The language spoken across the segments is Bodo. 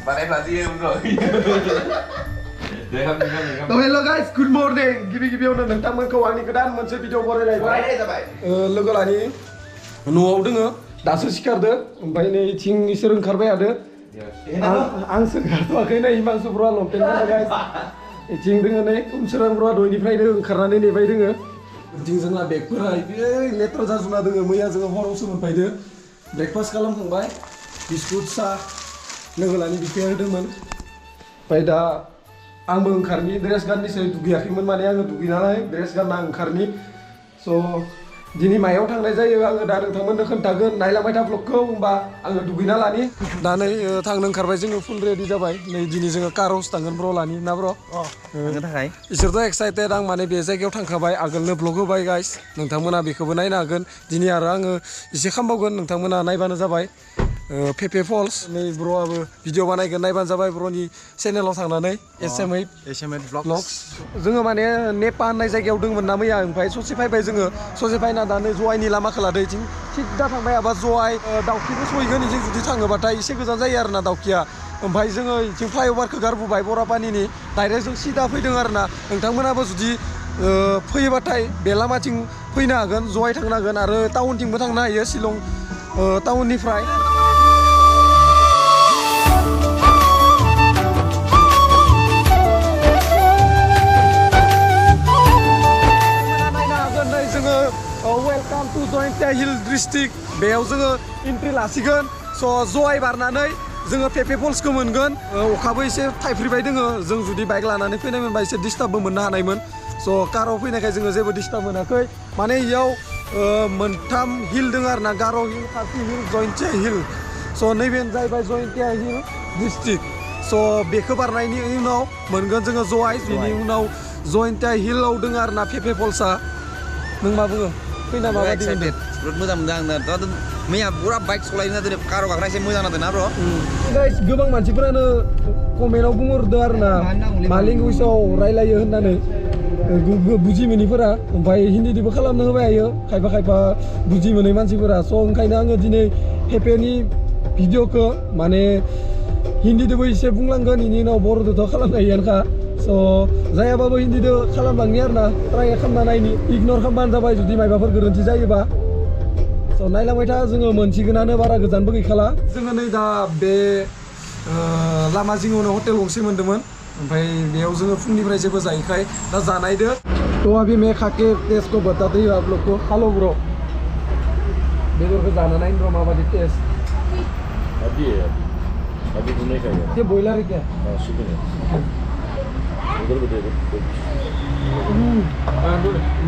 Bạn em là gì em rồi. Oh, hello guys, good morning. गिबि-गिबियावनो नोंथांमोनखौ आंनि गोदान मोनसे भिडिअ बरायलायबाय लोगो लानि न'आव दोङो दासो सिखारदो ओमफ्राय नै इथिं इसोर ओंखारबाय थादो आं सोंगारथ'वाखै नै हिमांसुफ्रा लंपेन्ट गानदों गाइस इथिं दोङो नै उनसोरांफ्रा दहायनिफ्रायनो ओंखारनानै नेबाय दोङो इथिं जोंना बेगफोरा लेथ्रा जाजोबना दोङो मैया जोङो हरावसो मोनफैदो ब्रेकफास्ट खालामखांबाय बिस्कुट साहा लोगो लानि बिफाया होदोंमोन ओमफ्राय दा आंबो ओंखारनि ड्रेस गाननिसो दुगैयाखैमोन माने आङो दुगैनानै ड्रेस गानना ओंखारनि स' दिनै मायाव थांनाय जायो आङो दा नोंथांमोननो खोन्थागोन नायलांबाय था ब्लगखौ होमबा आङो दुगैना लानि दा नै थांनो ओंखारबाय जोङो फुल रेडि जाबाय नै दिनै जोङो कार हाउस थांगोन ब्र लानि ना ब्र थांनो थाखाय इसोरथ' एक्साइटेड आं माने बे जायगायाव थांखाबाय आगोलनो ब्लग होबाय गाइस नोंथांमोना बेखौबो नायनो हागोन दिनै आरो आङो एसे खामबावगोन नोंथांमोना नायबानो जाबाय पेपे फल्स नै ब्र'आबो भिडिअ बानायगोन नायबानो जाबाय ब्र'नि चेनेलाव थांनानै एसएमएइट ब्लग्स जोङो माने नेपा होननाय जायगायाव दंमोन ना मैया ओमफ्राय ससे फैबाय जोङो ससे फैना दा नै जवाइनि लामाखौ लादो इथिं सिद्दा थांबाय आबा जवाइ दाउखिबो सहैगोन इथिं जुदि थाङोबाथाय एसे गोजान जायो आरोना दाउखिया ओमफ्राय जोङो इथिं फ्लाइअभारखौ गारबोबाय बरापानिनि डाइरेक्ट जों सिदा फैदों आरोना नोंथांमोनाबो जुदि फैयोबाथाय बे लामाथिं फैनो हागोन जवाइ थांनो हागोन आरो टाउनथिंबो थांनो हायो शिलं टाउननिफ्राय welcome to Jaintia hill district बेयाव जोङो एन्ट्रि लासिगोन स' जवाइ बारनानै जोङो पेपे फल्सखौ मोनगोन अखाबो एसे थाइफ्रिबाय दोङो जों जुदि बाइक लानानै फैनाय मोनबा एसे डिस्टार्बबो मोननो हानायमोन स' काराव फैनायखाय जोङो जेबो डिस्टार्ब मोनाखै माने इयाव मोनथाम हिल दङ आरो ना गार' हिल खासि हिल जयन्तिया हिल स' नैबेनो जाहैबाय जयन्तिया हिल डिस्ट्रिक्ट स' बेखौ बारनायनि उनाव मोनगोन जोङो जवाइ बिनि उनाव जयन्तिया हिलाव दङ आरो ना पेपे फल्सआ नों मा बुङो फैना माबायदि मोनदों जोबोद मोजां मोनदों आं दा मैया पुरा बाइक सलायनो दिनै काराव गाखोना एसे मोजां नांदों ना ब्र' गाइस गोबां मानसिफोरानो कमेन्टआव बुंहरदो आरो ना मा लेंगुवेजाव रायलायो होननानै बुजि मोनिफोरा ओमफ्राय हिन्दीदिबो खालामनो होबाय हायो खायफा खायफा बुजि मोनै मानसिफोरा स' ओंखायनो आङो दिनै पेपेनि भिडिअखौ माने हिन्दीदोबो एसे बुंलांगोन बेनि उनाव बर'दोथ' खालामनो हायोआनोखा स' जायाबाबो हिन्दीदो खालामलांनि आरो ना ट्राइ खालामना नायनि इगनर खालामबानो जाबाय जुदि मायबाफोर गोरोन्थि जायोबा स' नायलांबाय था जोङो मोनसिगोनानो बारा गोजानबो गैखाला जोङो नै दा बे लामा जिङावनो हटेल गंसे मोन्दोंमोन ओमफ्राय बेयाव जोङो फुंनिफ्राय जेबो जायैखाय दा जानायदो तो अभी मैं खाके टेस्ट को बताते ही आप लोग को हेलो ब्रो बेदरखौ जाना नायनो र' माबायदि टेस्ट अभी तो नहीं खाएगा ये बॉयलर है क्या चिकन है उधर को दे दो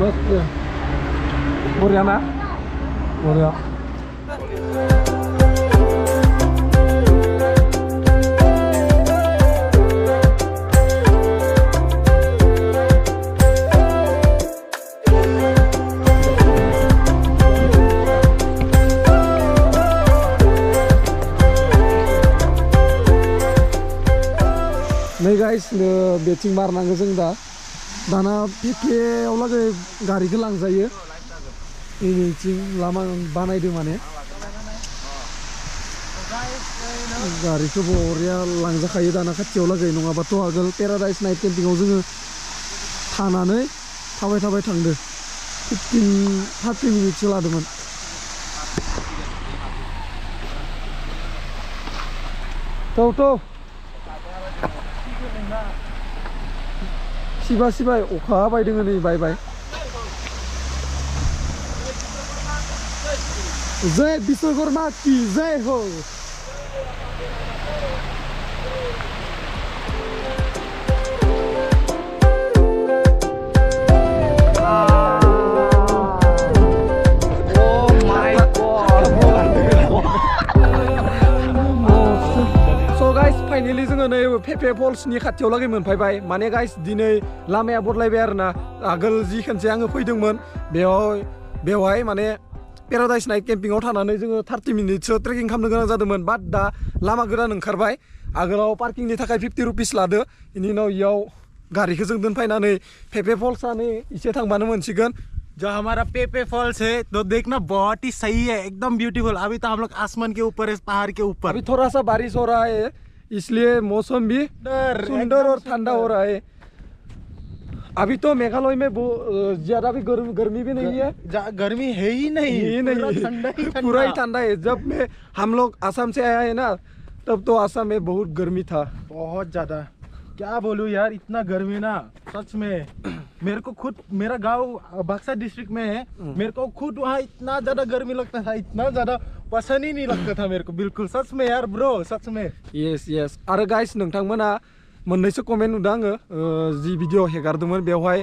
मस्त बढ़िया ना बढ़िया नै गाइस बेथिं बारनांगौ जों दाना पेपेआव लागै गारिखौ लांजायो बेथिं लामा बानायदों माने गारिखौ बरिया लांजाखायो दाना खाथियाव लागै नङाबाथ' आगोल पेराडाइस नाइट केम्पिंआव जोङो थानानै थाबाय थांदो 30 मिनिटसो लादोंमोन थौ सिबाय अखा हाबाय दोङो नै बाय जय विश्वकर्मा की जय हो फाइनाली जोङो नै पेपे फल्सनि खाथियाव लागै मोनफैबाय माने गाइस दिनै लामाया बदलायबाय आरोना आगोल जि खनसे आङो फैदोंमोन बेवहाय माने पेराडाइस नाइट केम्पिंआव थानानै जोङो 30 मिनिटसो ट्रेकिं खालामनो गोनां जादोंमोन बाट दा लामा गोदान ओंखारबाय आगोलाव पार्किंनि थाखाय 50 रुपिस लादो बेनि उनाव इयाव गारिखौ जों दोनफैनानै पेपे फल्सआनो एसे थांबानो मोनसिगोन जो हमारा पेपे फॉल्स है तो देखना बहुत ही सही है एकदम ब्यूटीफुल अभी तो हम लोग आसमान के ऊपर है पहाड़ के ऊपर अभी थोड़ा सा बारिश हो रहा है इसलिए मौसम भी सुंदर और ठंडा हो रहा है। अभी तो मेघालय में ज्यादा भी गर्मी भी नहीं है, गर्मी है ही नहीं, पूरा ही ठंडा है। जब हम लोग असम से आया है ना, तब तो असम में बहुत गर्मी था, बहुत ज्यादा। क्या बोलूं यार, इतना गर्मी ना सच में। मेरे को खुद, मेरा गांव बक्सर डिस्ट्रिक्ट में है, मेरे को खुद वहाँ इतना ज्यादा गर्मी लगता था, इतना ज्यादा पसंद ही नहीं लगता था मेरे को बिल्कुल। सच में यार ब्रो, सच में। यस आरो गाइस नोंथांमोना मोननैसो कमेन्ट नुदों आङो जि भिडिअ हेगारदोंमोन बेवहाय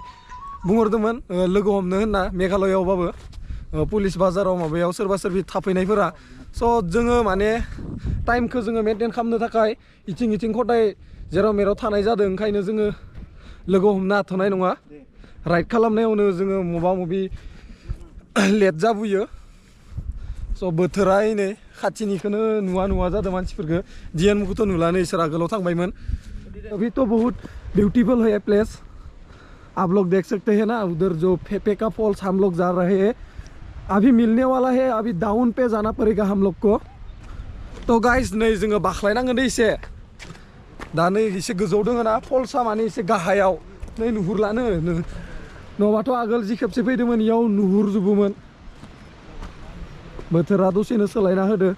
बुंहरदोंमोन लोगो हमनो होनना मेघालयावबाबो पुलिस बाजाराव माबायाव सोरबा सोरबि थाफैनायफोरा। स' जोङो माने टाइमखौ जोङो मेनटेन खालामनो थाखाय इथिं खदाय जेराव मेराव थानाय जादों, ओंखायनो जोङो लोगो हमनो हाथ'नाय नङा। राइड खालामनायावनो जोङो मबा मबि लेट जाबोयो। स' बोथोरा नै खाथिनिखौनो नुवा जादों मानसिफोरखौ। जियानमुखौथ' नुलानो, इसोर आगोलाव थांबायमोन। अभी तो बहुत ब्यूटीफुल है प्लेस, आप लोग देख सकते हैं ना। उधर जो फेफे का फॉल्स हम लोग जा रहे हैं, अभी मिलने वाला है, अभी डाउन पे जाना पड़ेगा हम लोग को। तो गाइस नै जोङो बाख्लायनांगोन दे एसे, दा नै एसे गोजौ दङ ना फल्सआ, माने एसे गाहायाव नै नुहुरलानो। नङाबाथ' आगोल जि खेबसे फैदोंमोन इयाव नुहुरजोबोमोन। बोथोरा दसेनो सोलायना होदो।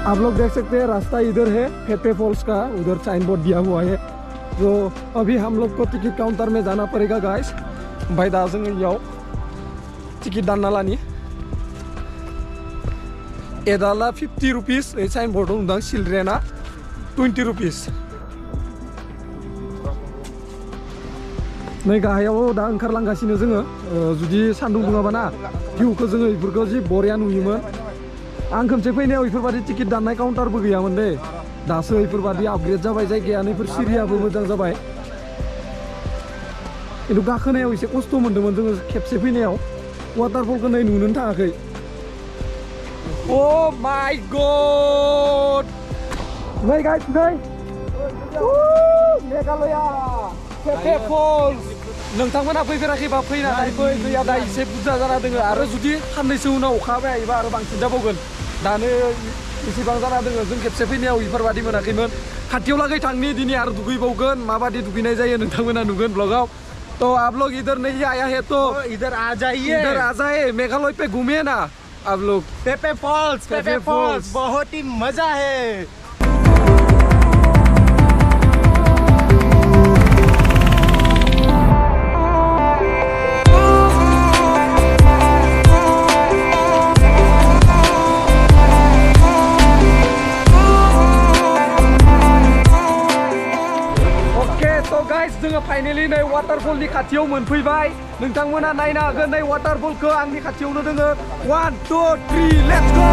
आप लोग देख सकते हैं रास्ता इधर है फेफे फॉल्स का, उधर साइन बोर्ड दिया हुआ है। तो अभी हम लोग को टिकट काउंटर में जाना पड़ेगा गाइस। भाई दा जों इयाव टिकट दानना लानि। एडाला 50 रुपीस, साइन बोर्डआव नुदों चिल्ड्रेना 20 रुपीस। नै गाहायाव दा ओंखारलांगासिनो जोङो। जुदि सान्दुं दुङाबा ना भिउखौ जोङो इफोरखौ जि बरिया नुयोमोन। आं खोमसे फैनायाव इफोरबादि टिकेट दाननाय काउन्टारबो गैयामोन दे, दासो इफोरबादि आपग्रेड जाबाय जायगायानो, इफोर सिरियाबो मोजां जाबाय। खिन्थु गाखोनायाव एसे खस्थ' मोन्दोंमोन जोङो खेबसे फैनायाव, वाटारफलखौ नै नुनोनो थाङाखै। ओ माय गड, नै गाइस नै मेघालया फेफे फल्स। नोंथांमोना फैफेराखैबा फैनानै फै, दैया दा एसे बुरजा जाना दङ। आरो जुदि साननैसो उनाव अखा हायोबा आरो बांसिन जाबावगोन। दानो एसेबां जाना दङ, जों खेबसे फैनायाव इफोरबादि मोनाखैमोन। खाथियाव लागै थांनि दिनै आरो दुगैबावगोन, माबादि दुगैनाय जायो नोंथांमोना नुगोन ब्लगाव। तो आप लोग इधर नहीं आया है तो इधर आ जाइए, इधर आ जाए, मेघालय पे घूमे ना आप लोग। फेफे फॉल्स बहुत ही मजा है। जोङो फाइनाली नै वाटारफलनि खाथियाव मोनफैबाय। नोंथांमोना नायनो हागोन नै वाटारफलखौ आंनि खाथियावनो दोङो। 1 2 3 let's go.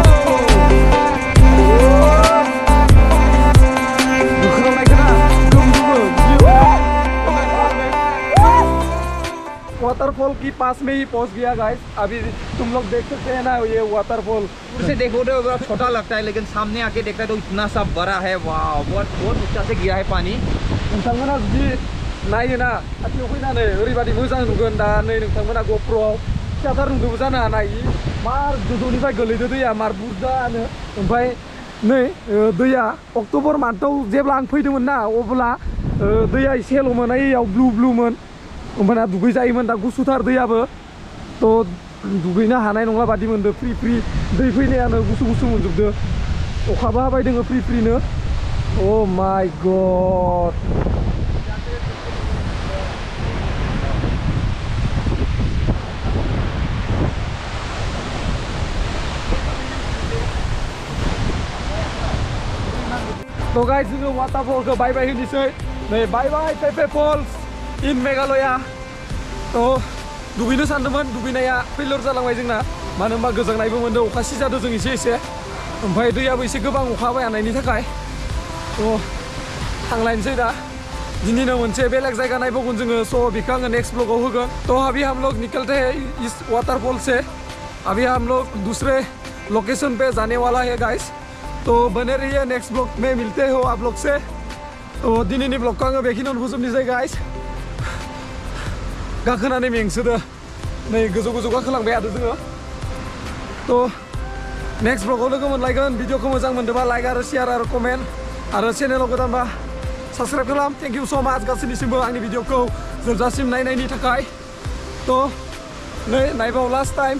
Waterfall ki pass में ही पहुंच गया गाइस। अभी तुम लोग देख सकते हैं ना ये वाटरफॉल। उसे देखो तो बहुत छोटा लगता है, लेकिन सामने आके देखता है तो इतना सा बड़ा है। वाह, बहुत ऊंचा से गिरा है पानी। नोंथांमोना जुदि नायोना खाथियाव फैनानै ओरैबादि मोजां नुगोन। दा नै नोंथांमोना ग'प्र'आव फिसाथार नुदोंबो जानो हानाय, मार गोजौनिफ्राय गोलैदो दैया मार बुरजानो। ओमफ्राय नै दैया अक्ट'बर मान्थआव जेब्ला आं फैदोंमोन ना, अब्ला दैया एसे हेल'मोन, याव ब्लुमोन। ओमफ्राय दुगै जायोमोन, दा गुसुथार दैयाबो। थ' दुगैनो हानाय नंला बादि मोनदो। फ्रि दै फैनायानो गुसु मोनजोबदो। अखाबो हाबाय दोङो फ्रिनो। ओ माय गड, तो गाइस जोङो वाटारफलखौ बाय होनोसै। नै बाय फेफे फल्स इन मेघालया। थ' दुगैनो सानदोंमोन, दुगैनाया फेलियर जालांबाय जोंना, मानो होनबा गोजांनायबो मोनदों, अखा सिजादों जों एसे। ओमफ्राय दैयाबो एसे गोबां अखा हाबाय हानायनि थाखाय। थ' थांलायनोसै दा। दिनैनो मोनसे बेलेग जायगा नायबावगोन जोङो। स' बेखौ आङो नेक्स्ट ब्लगाव होगोन। तो अभी हम लोग निकलते हैं इस वाटरफॉल से। अभी हम लोग दूसरे लोकेशन पे जाने वाला है गाइस। तो बने रहिए, नेक्स्ट ब्लॉग में मिलते हो आप लोग से। तो दिनैनि ब्लॉगखौ आङो बेखिनियावनो फोजोबनोसै गाइस। गाखोनानै मेंसोदो, नै गोजौ गोजौ गाखोलांबाय आरो जोङो। तो नेक्स्ट ब्लॉगआव लोगो मोनलायगोन। भिडिअखौ मोजां मोनदोंबा लाइक आरो शेयार आरो कमेन्ट आरो चेनेलाव गोदानबा साबस्क्राइब खालाम। थेंक इउ स' माच गासैनिसिमबो आंनि भिडिअखौ जोबजासिम नायनायनि थाखाय। तो नै नायबाव लास्ट टाइम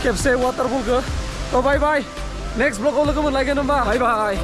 खेबसे वाटारफलखौ। तो बाय बाय, नेक्स्ट ब्लॉगआव लोगो मोनलायगोन होमबा। बाय बाय।